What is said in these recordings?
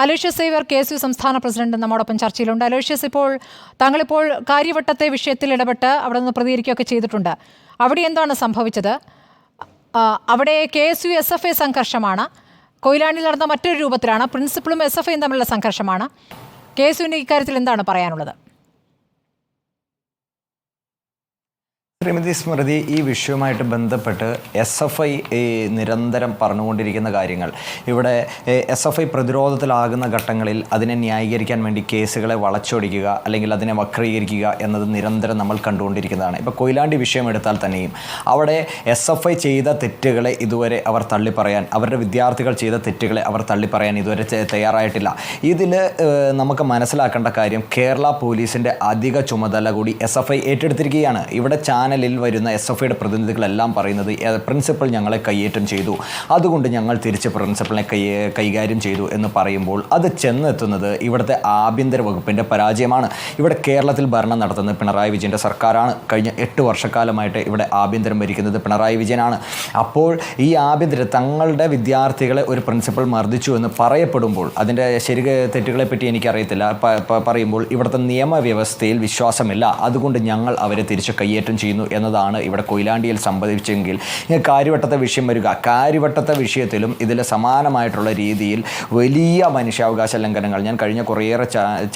Aloysius Xavier KSU സംസ്ഥാന president നമ്മോടൊപ്പം ചർച്ചയിലുണ്ട്. Aloysius, താങ്കളിപ്പോൾ കാര്യവട്ടത്തെ വിഷയത്തിൽ ഇടപെട്ട് അവിടെ നിന്ന് പ്രതികരിക്കുകയൊക്കെ ചെയ്തിട്ടുണ്ട്. അവിടെ എന്താണ് സംഭവിച്ചത്? അവിടെ KSU SFI സംഘർഷമാണ്. കൊയിലാണ്ടിയിൽ നടന്ന മറ്റൊരു രൂപത്തിലാണ്. പ്രിൻസിപ്പളും SFIയും തമ്മിലുള്ള സംഘർഷമാണ്. KSUവിൻ്റെ ഇക്കാര്യത്തിൽ എന്താണ് പറയാനുള്ളത്? ശ്രീമതി സ്മൃതി, ഈ വിഷയവുമായിട്ട് ബന്ധപ്പെട്ട് SFI നിരന്തരം പറഞ്ഞുകൊണ്ടിരിക്കുന്ന കാര്യങ്ങൾ, ഇവിടെ SFI പ്രതിരോധത്തിലാകുന്ന ഘട്ടങ്ങളിൽ അതിനെ ന്യായീകരിക്കാൻ വേണ്ടി കേസുകളെ വളച്ചൊടിക്കുക അല്ലെങ്കിൽ അതിനെ വക്രീകരിക്കുക എന്നത് നിരന്തരം നമ്മൾ കണ്ടുകൊണ്ടിരിക്കുന്നതാണ്. ഇപ്പോൾ കൊയിലാണ്ടി വിഷയം എടുത്താൽ തന്നെയും അവിടെ SFI ചെയ്ത തെറ്റുകളെ ഇതുവരെ അവർ തള്ളിപ്പറയാൻ, അവരുടെ വിദ്യാർത്ഥികൾ ചെയ്ത തെറ്റുകളെ അവർ തള്ളിപ്പറയാൻ ഇതുവരെ തയ്യാറായിട്ടില്ല. ഇതിൽ നമുക്ക് മനസ്സിലാക്കേണ്ട കാര്യം, കേരള പോലീസിൻ്റെ അധിക ചുമതല കൂടി SFI ഏറ്റെടുത്തിരിക്കുകയാണ്. ഇവിടെ ചാനലിൽ വരുന്ന SFIയുടെ പ്രതിനിധികളെല്ലാം പറയുന്നത് പ്രിൻസിപ്പൽ ഞങ്ങളെ കയ്യേറ്റം ചെയ്തു, അതുകൊണ്ട് ഞങ്ങൾ തിരിച്ച് പ്രിൻസിപ്പലിനെ കൈകാര്യം ചെയ്തു എന്ന് പറയുമ്പോൾ അത് ചെന്നെത്തുന്നത് ഇവിടുത്തെ ആഭ്യന്തര വകുപ്പിൻ്റെ പരാജയമാണ്. ഇവിടെ കേരളത്തിൽ ഭരണം നടത്തുന്നത് പിണറായി വിജയൻ്റെ സർക്കാരാണ്. കഴിഞ്ഞ 8 വർഷക്കാലമായിട്ട് ഇവിടെ ആഭ്യന്തരം ഭരിക്കുന്നത് പിണറായി വിജയനാണ്. അപ്പോൾ ഈ തങ്ങളുടെ വിദ്യാർത്ഥികളെ ഒരു പ്രിൻസിപ്പൽ മർദ്ദിച്ചു എന്ന് പറയപ്പെടുമ്പോൾ, അതിൻ്റെ ശരി തെറ്റുകളെ പറ്റി എനിക്കറിയത്തില്ല, പറയുമ്പോൾ ഇവിടുത്തെ നിയമവ്യവസ്ഥയിൽ വിശ്വാസമില്ല, അതുകൊണ്ട് ഞങ്ങൾ അവരെ തിരിച്ച് കയ്യേറ്റം ചെയ്യുന്നു എന്നതാണ് ഇവിടെ കൊയിലാണ്ടിയിൽ സംഭവിച്ചെങ്കിൽ കാര്യവട്ടത്തെ വിഷയം വരിക. കാര്യവട്ടത്തെ വിഷയത്തിലും ഇതിൽ സമാനമായിട്ടുള്ള രീതിയിൽ വലിയ മനുഷ്യാവകാശ ലംഘനങ്ങൾ ഞാൻ കഴിഞ്ഞ കുറേയേറെ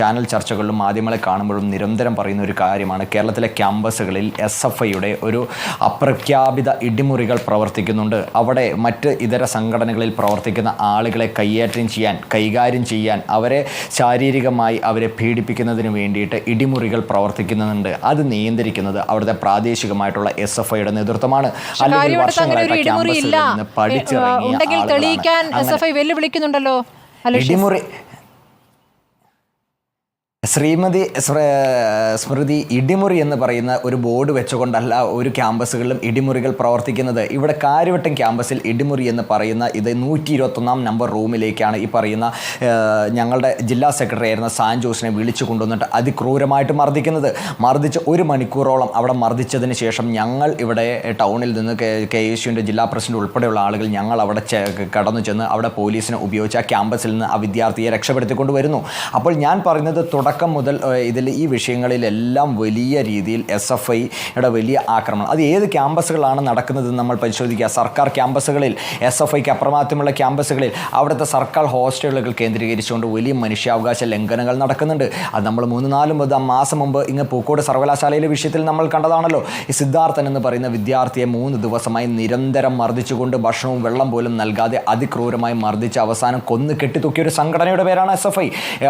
ചാനൽ ചർച്ചകളിലും മാധ്യമങ്ങളെ കാണുമ്പോഴും നിരന്തരം പറയുന്ന ഒരു കാര്യമാണ്. കേരളത്തിലെ ക്യാമ്പസുകളിൽ SFIയുടെ ഒരു അപ്രഖ്യാപിത ഇടിമുറികൾ പ്രവർത്തിക്കുന്നുണ്ട്. അവിടെ മറ്റ് ഇതര സംഘടനകളിൽ പ്രവർത്തിക്കുന്ന ആളുകളെ കൈകാര്യം ചെയ്യാൻ അവരെ ശാരീരികമായി അവരെ പീഡിപ്പിക്കുന്നതിന് വേണ്ടിയിട്ട് ഇടിമുറികൾ പ്രവർത്തിക്കുന്നുണ്ട്. അത് നിയന്ത്രിക്കുന്നത് അവിടുത്തെ പ്രാദേശികമായിട്ടുള്ള SFIയുടെ നേതൃത്വമാണ്. അല്ലെങ്കിൽ വർഷങ്ങളായിട്ട് ക്യാമ്പസിൽ നിന്ന് പഠിച്ചിറങ്ങിയ ഇടിമുറി ശ്രീമതി സ്മൃതി, ഇടിമുറി എന്ന് പറയുന്ന ഒരു ബോർഡ് വെച്ചുകൊണ്ടല്ല ഒരു ക്യാമ്പസുകളിലും ഇടിമുറികൾ പ്രവർത്തിക്കുന്നത്. ഇവിടെ കാര്യവട്ടം ക്യാമ്പസിൽ ഇടിമുറി എന്ന് പറയുന്ന ഇത് 121 നമ്പർ റൂമിലേക്കാണ് ഈ പറയുന്ന ഞങ്ങളുടെ ജില്ലാ സെക്രട്ടറി ആയിരുന്ന സാൻജോസിനെ വിളിച്ചു കൊണ്ടുവന്നിട്ട് അതിക്രൂരമായിട്ട് മർദ്ദിച്ച് 1 മണിക്കൂറോളം അവിടെ മർദ്ദിച്ചതിന് ശേഷം ഞങ്ങൾ ഇവിടെ ടൗണിൽ നിന്ന് KSUവിൻ്റെ ജില്ലാ പ്രസിഡന്റ് ഉൾപ്പെടെയുള്ള ആളുകൾ ഞങ്ങൾ അവിടെ കടന്നു ചെന്ന് അവിടെ പോലീസിനെ ഉപയോഗിച്ച് ആ ക്യാമ്പസിൽ നിന്ന് ആ വിദ്യാർത്ഥിയെ രക്ഷപ്പെടുത്തിക്കൊണ്ട് വരുന്നു. അപ്പോൾ ഞാൻ പറയുന്നത് തുടക്കം മുതൽ ഇതിൽ ഈ വിഷയങ്ങളിലെല്ലാം വലിയ രീതിയിൽ SFIയുടെ വലിയ ആക്രമണം, അത് ഏത് ക്യാമ്പസുകളാണ് നടക്കുന്നതെന്ന് നമ്മൾ പരിശോധിക്കുക. സർക്കാർ ക്യാമ്പസുകളിൽ, SFIക്ക് അപ്രമാത്യമുള്ള ക്യാമ്പസുകളിൽ, അവിടുത്തെ സർക്കാർ ഹോസ്റ്റലുകൾ കേന്ദ്രീകരിച്ചുകൊണ്ട് വലിയ മനുഷ്യാവകാശ ലംഘനങ്ങൾ നടക്കുന്നുണ്ട്. അത് നമ്മൾ 3-4 മാസം മുമ്പ് ഇങ്ങ് പൂക്കോട് സർവകലാശാലയിലെ വിഷയത്തിൽ നമ്മൾ കണ്ടതാണല്ലോ. ഈ സിദ്ധാർത്ഥൻ എന്ന് പറയുന്ന വിദ്യാർത്ഥിയെ 3 ദിവസമായി നിരന്തരം മർദ്ദിച്ചുകൊണ്ട് ഭക്ഷണവും വെള്ളം പോലും നൽകാതെ അതിക്രൂരമായി മർദ്ദിച്ച് അവസാനം കൊന്നു കെട്ടിത്തൂക്കിയ ഒരു സംഘടനയുടെ പേരാണ് SFI.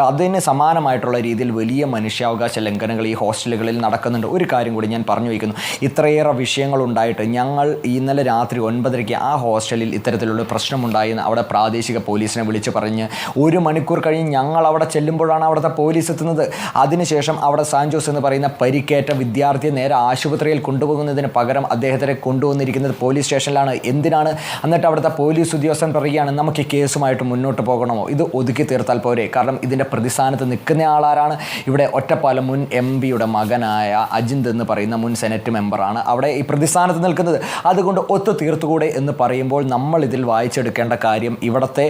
അതിന് സമാനമായിട്ടുള്ള രീതിയിൽ വലിയ മനുഷ്യാവകാശ ലംഘനങ്ങൾ ഈ ഹോസ്റ്റലുകളിൽ നടക്കുന്നുണ്ട്. ഒരു കാര്യം കൂടി ഞാൻ പറഞ്ഞു വയ്ക്കുന്നു. ഇത്രയേറെ വിഷയങ്ങളുണ്ടായിട്ട് ഞങ്ങൾ ഇന്നലെ രാത്രി 9:30 ആ ഹോസ്റ്റലിൽ ഇത്തരത്തിലുള്ള പ്രശ്നമുണ്ടായി അവിടെ പ്രാദേശിക പോലീസിനെ വിളിച്ച് പറഞ്ഞ് 1 മണിക്കൂർ കഴിഞ്ഞ് ഞങ്ങൾ അവിടെ ചെല്ലുമ്പോഴാണ് അവിടുത്തെ പോലീസ് എത്തുന്നത്. അതിനുശേഷം അവിടെ സാൻജോസ് എന്ന് പറയുന്ന പരിക്കേറ്റ വിദ്യാർത്ഥിയെ നേരെ ആശുപത്രിയിൽ കൊണ്ടുപോകുന്നതിന് പകരം അദ്ദേഹത്തെ കൊണ്ടുവന്നിരിക്കുന്നത് പോലീസ് സ്റ്റേഷനിലാണ്. എന്തിനാണ്? എന്നിട്ട് അവിടുത്തെ പോലീസ് ഉദ്യോഗസ്ഥൻ പറയുകയാണ്, നമുക്ക് ഈ കേസുമായിട്ട് മുന്നോട്ട് പോകണമോ, ഇത് ഒതുക്കി തീർത്താൽ പോരെ, കാരണം ഇതിൻ്റെ പ്രതിസ്ഥാനത്ത് നിൽക്കുന്ന ആളാരാണ്? ഇവിടെ ഒറ്റപ്പാലം മുൻ MP മകനായ അജിന്ത് എന്ന് പറയുന്ന മുൻ സെനറ്റ് മെമ്പറാണ് അവിടെ ഈ പ്രതിസ്ഥാനത്ത് നിൽക്കുന്നത്. അതുകൊണ്ട് ഒത്തു തീർത്തുകൂടെ എന്ന് പറയുമ്പോൾ നമ്മൾ ഇതിൽ വായിച്ചെടുക്കേണ്ട കാര്യം, ഇവിടുത്തെ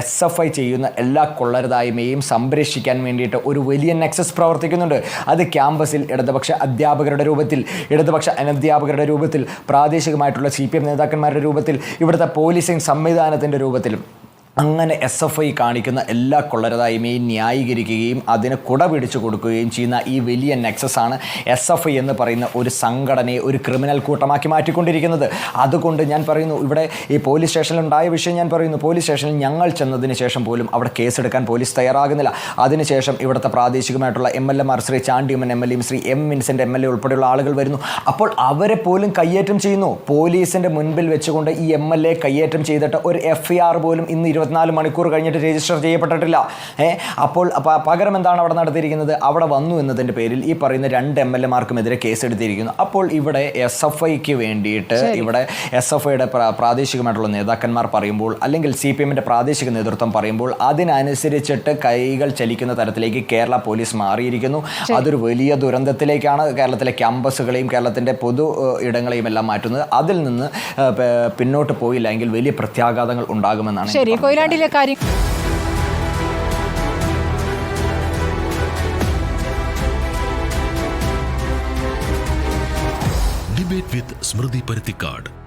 SFI ചെയ്യുന്ന എല്ലാ കൊള്ളരുതായ്മയും സംരക്ഷിക്കാൻ വേണ്ടിയിട്ട് ഒരു വലിയ നെക്സസ് പ്രവർത്തിക്കുന്നുണ്ട്. അത് ക്യാമ്പസിൽ ഇടതുപക്ഷ അധ്യാപകരുടെ രൂപത്തിൽ, ഇടതുപക്ഷ അനധ്യാപകരുടെ രൂപത്തിൽ, പ്രാദേശികമായിട്ടുള്ള CPM നേതാക്കന്മാരുടെ രൂപത്തിൽ, ഇവിടുത്തെ പോലീസിംഗ് സംവിധാനത്തിൻ്റെ രൂപത്തിൽ, അങ്ങനെ SFI കാണിക്കുന്ന എല്ലാ കൊള്ളരുതായ്മയും ന്യായീകരിക്കുകയും അതിന് കുട പിടിച്ചു കൊടുക്കുകയും ചെയ്യുന്ന ഈ വലിയ നെക്സസാണ് SFI എന്ന് പറയുന്ന ഒരു സംഘടനയെ ഒരു ക്രിമിനൽ കൂട്ടമാക്കി മാറ്റിക്കൊണ്ടിരിക്കുന്നത്. അതുകൊണ്ട് ഞാൻ പറയുന്നു, ഇവിടെ ഈ പോലീസ് സ്റ്റേഷനിലുണ്ടായ വിഷയം ഞാൻ പറയുന്നു, പോലീസ് സ്റ്റേഷനിൽ ഞങ്ങൾ ചെന്നതിന് ശേഷം പോലും അവിടെ കേസെടുക്കാൻ പോലീസ് തയ്യാറാകുന്നില്ല. അതിനുശേഷം ഇവിടുത്തെ പ്രാദേശികമായിട്ടുള്ള MLAമാർ ശ്രീ ചാണ്ടിയമ്മൻ MLAയും ശ്രീ M വിൻസെൻ്റ് MLA ഉൾപ്പെടെയുള്ള ആളുകൾ വരുന്നു. അപ്പോൾ അവരെ പോലും കയ്യേറ്റം ചെയ്യുന്നു. പോലീസിൻ്റെ മുൻപിൽ വെച്ചുകൊണ്ട് ഈ MLA കയ്യേറ്റം ചെയ്തിട്ട് ഒരു FIR പോലും ഇന്ന് 24 മണിക്കൂർ കഴിഞ്ഞിട്ട് രജിസ്റ്റർ ചെയ്യപ്പെട്ടിട്ടില്ല. അപ്പോൾ പകരം എന്താണ് അവിടെ നടത്തിയിരിക്കുന്നത്? അവിടെ വന്നു എന്നതിൻ്റെ പേരിൽ ഈ പറയുന്ന 2 MLAമാർക്കുമെതിരെ കേസെടുത്തിരിക്കുന്നു. അപ്പോൾ ഇവിടെ SFIക്ക് വേണ്ടിയിട്ട് ഇവിടെ SFIയുടെ പ്രാദേശികമായിട്ടുള്ള നേതാക്കന്മാർ പറയുമ്പോൾ, അല്ലെങ്കിൽ CPMൻ്റെ പ്രാദേശിക നേതൃത്വം പറയുമ്പോൾ, അതിനനുസരിച്ചിട്ട് കൈകൾ ചലിക്കുന്ന തരത്തിലേക്ക് കേരള പോലീസ് മാറിയിരിക്കുന്നു. അതൊരു വലിയ ദുരന്തത്തിലേക്കാണ് കേരളത്തിലെ ക്യാമ്പസുകളെയും കേരളത്തിൻ്റെ പൊതു ഇടങ്ങളെയും എല്ലാം മാറ്റുന്നത്. അതിൽ നിന്ന് പിന്നോട്ട് പോയില്ലെങ്കിൽ വലിയ പ്രത്യാഘാതങ്ങൾ ഉണ്ടാകുമെന്നാണ്. കൊയിലാണ്ടിലെ കാര്യം Debate with Smriti Parittikad.